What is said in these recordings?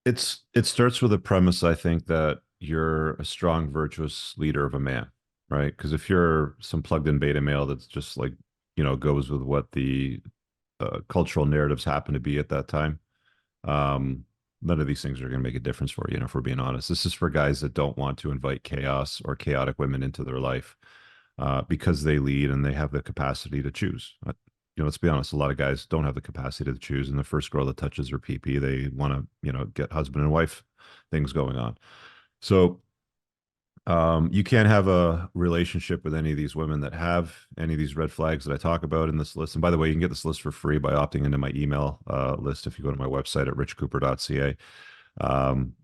it starts with a premise, I think, that you're a strong, virtuous leader of a man, right? Because if you're some plugged-in beta male that's just like, goes with what the cultural narratives happen to be at that time, um, none of these things are going to make a difference for you, if we're being honest. This is for guys that don't want to invite chaos or chaotic women into their life because they lead and they have the capacity to choose. Let's be honest, a lot of guys don't have the capacity to choose. And the first girl that touches their PP, they want to, get husband and wife things going on. So you can't have a relationship with any of these women that have any of these red flags that I talk about in this list. And by the way, you can get this list for free by opting into my email list if you go to my website at richcooper.ca.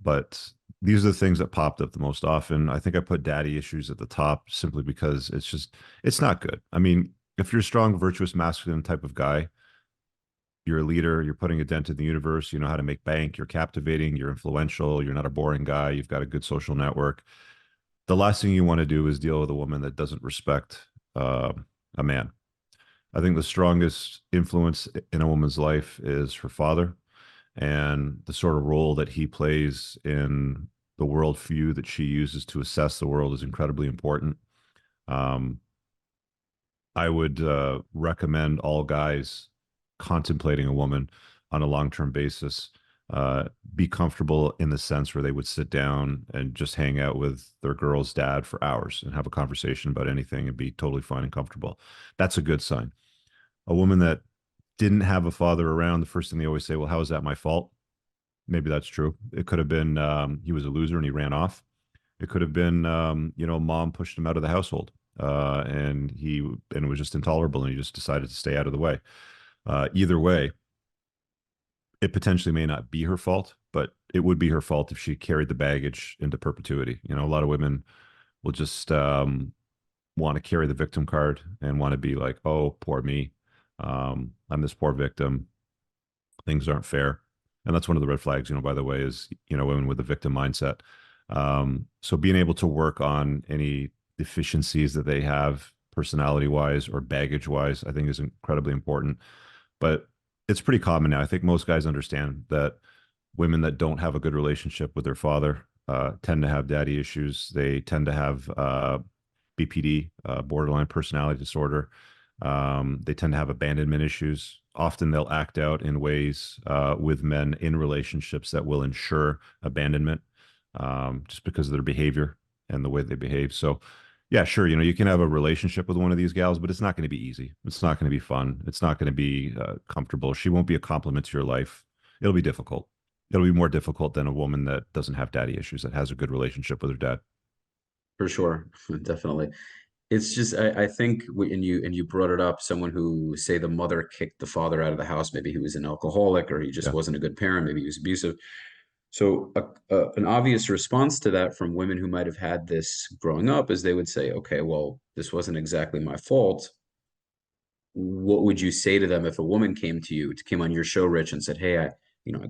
But these are the things that popped up the most often. I think I put daddy issues at the top simply because it's not good. I mean, if you're a strong, virtuous, masculine type of guy, you're a leader, you're putting a dent in the universe, you know how to make bank, you're captivating, you're influential, you're not a boring guy, you've got a good social network. The last thing you want to do is deal with a woman that doesn't respect uh, a man. I think the strongest influence in a woman's life is her father and the sort of role that he plays in the worldview that she uses to assess the world is incredibly important. Um, I would recommend all guys contemplating a woman on a long-term basis be comfortable in the sense where they would sit down and just hang out with their girl's dad for hours and have a conversation about anything and be totally fine and comfortable. That's a good sign. A woman that didn't have a father around, the first thing they always say, well, how is that my fault? Maybe that's true. It could have been he was a loser and he ran off. It could have been mom pushed him out of the household and it was just intolerable and he just decided to stay out of the way. Either way, it potentially may not be her fault, but it would be her fault if she carried the baggage into perpetuity. A lot of women will just want to carry the victim card and want to be like, oh, poor me. I'm this poor victim. Things aren't fair. And that's one of the red flags, by the way, is, women with a victim mindset. So being able to work on any deficiencies that they have personality wise or baggage wise, I think is incredibly important. But it's pretty common now. I think most guys understand that women that don't have a good relationship with their father tend to have daddy issues. They tend to have BPD, borderline personality disorder. They tend to have abandonment issues. Often they'll act out in ways with men in relationships that will ensure abandonment just because of their behavior and the way they behave. So, yeah, sure, you can have a relationship with one of these gals, but it's not going to be easy. It's not going to be fun. It's not going to be comfortable. She won't be a compliment to your life. It'll be difficult. It'll be more difficult than a woman that doesn't have daddy issues, that has a good relationship with her dad. For sure. Definitely. It's just I think and you brought it up, someone who say the mother kicked the father out of the house, maybe he was an alcoholic or he just Yeah. wasn't a good parent, maybe he was abusive. So an obvious response to that from women who might have had this growing up is they would say, okay, well, this wasn't exactly my fault. What would you say to them if a woman came on your show, Rich, and said, hey, I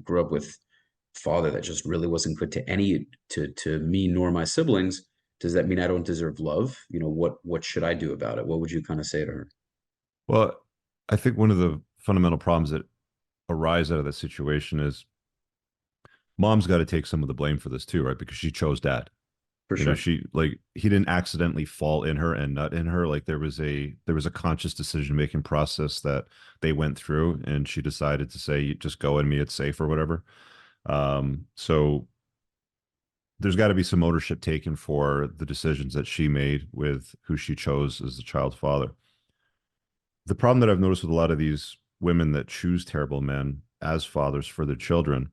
grew up with a father that just really wasn't good to me nor my siblings. Does that mean I don't deserve love? What should I do about it? What would you kind of say to her? Well, I think one of the fundamental problems that arise out of that situation is mom's got to take some of the blame for this too, right? Because she chose dad. For sure. She like he didn't accidentally fall in her and nut in her. Like there was a conscious decision making process that they went through, and she decided to say, "Just go in me, it's safe" or whatever. So there's got to be some ownership taken for the decisions that she made with who she chose as the child's father. The problem that I've noticed with a lot of these women that choose terrible men as fathers for their children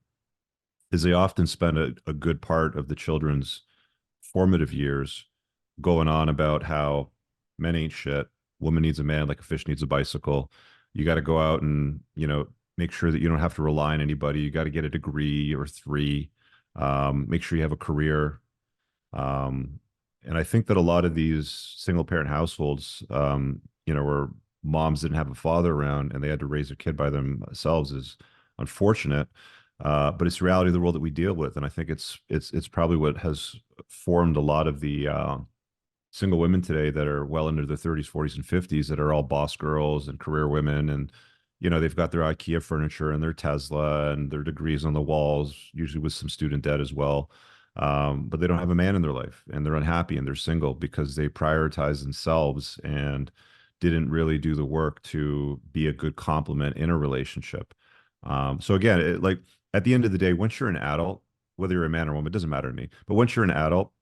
is they often spend a good part of the children's formative years going on about how men ain't shit. Woman needs a man like a fish needs a bicycle. You got to go out and, make sure that you don't have to rely on anybody. You got to get a degree or three. Make sure you have a career. Um, and I think that a lot of these single parent households, where moms didn't have a father around and they had to raise a kid by themselves is unfortunate. But it's the reality of the world that we deal with. And I think it's probably what has formed a lot of the single women today that are well into their 30s, 40s, and 50s that are all boss girls and career women and they've got their IKEA furniture and their Tesla and their degrees on the walls, usually with some student debt as well. But they don't have a man in their life and they're unhappy and they're single because they prioritize themselves and didn't really do the work to be a good complement in a relationship. So again, like at the end of the day, once you're an adult, whether you're a man or woman, it doesn't matter to me. But once you're an adult,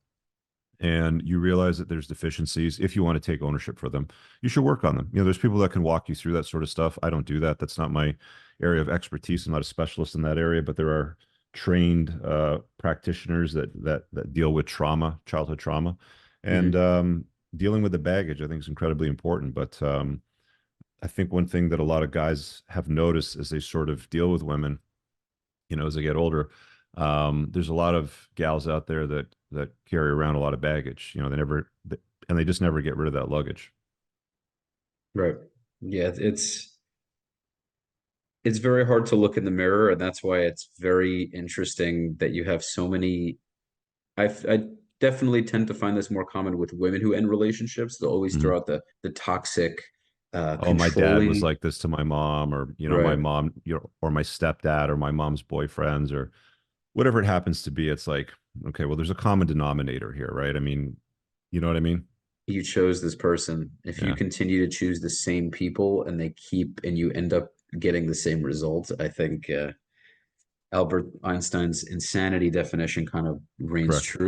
and you realize that there's deficiencies, if you want to take ownership for them, you should work on them. There's people that can walk you through that sort of stuff. I don't do that. That's not my area of expertise. I'm not a specialist in that area, but there are trained practitioners that deal with trauma, childhood trauma, and Hmm. dealing with the baggage. I think is incredibly important. But I think one thing that a lot of guys have noticed as they sort of deal with women, as they get older, there's a lot of gals out there that carry around a lot of baggage. And they just never get rid of that luggage. Right. Yeah, it's very hard to look in the mirror, and that's why it's very interesting that you have so many. I definitely tend to find this more common with women who end relationships. They'll always Mhm. throw out the toxic, Oh, my dad was controlling. like this to my mom, or my Right. mom, or my stepdad, or my mom's boyfriends, or whatever it happens to be. It's like, okay, well, there's a common denominator here, right? I mean, you know what I mean? You chose this person. If you Yeah, continue to choose the same people and you end up getting the same results, I think Albert Einstein's insanity definition kind of reigns correct. true.